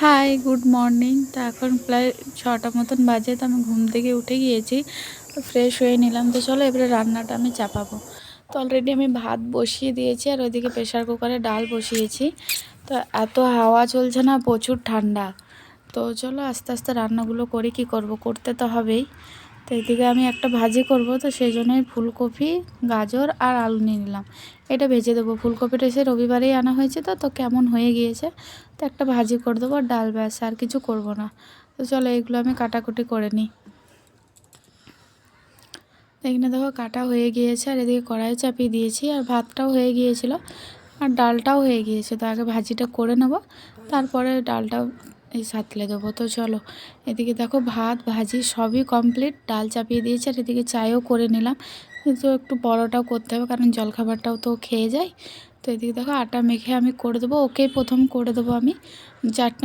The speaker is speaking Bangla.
High, good morning. তো এখন প্রায় ৬টা মতন বাজে। তো আমি ঘুম থেকে উঠে গিয়েছি। তো ফ্রেশ হয়ে নিলাম। তো চলো এবারে রান্নাটা আমি চাপাবো। তো অলরেডি আমি ভাত বসিয়ে দিয়েছি আর ওইদিকে প্রেশার কুকারে ডাল বসিয়েছি। তো এত হাওয়া চলছে না, প্রচুর ঠান্ডা। তো চলো আস্তে আস্তে রান্নাগুলো করি, কি করব, করতে তো হবেই। তো এদিকে আমি একটা ভাজি করব, তো সেই জন্যই ফুলকপি, গাজর আর আলু নিয়ে নিলাম। এটা ভেজে দেবো। ফুলকপিটা এসে রবিবারেই আনা হয়েছে, তো কেমন হয়ে গিয়েছে। তো একটা ভাজি করে দেবো, আর ডাল, ব্যাস, আর কিছু করব না। তো চলো এগুলো আমি কাটাকুটি করে নিই। এখানে দেখো কাটা হয়ে গিয়েছে, আর এদিকে কড়াই চাপিয়ে দিয়েছি, আর ভাতটাও হয়ে গিয়েছিল, আর ডালটাও হয়ে গিয়েছে। তো আগে ভাজিটা করে নেব, তারপরে ডালটাও এই সাতলে দেবো। তো চলো এদিকে দেখো ভাত ভাজি সবই কমপ্লিট, ডাল চাপিয়ে দিয়েছি, আর এদিকে চায়ও করে নিলাম। কিন্তু একটু বড়টাও করতে হবে, কারণ জলখাবারটাও তো খেয়ে যায়। তো এদিকে দেখো আটা মেখে আমি করে দেবো, ওকেই প্রথম করে দেবো আমি চাটনি।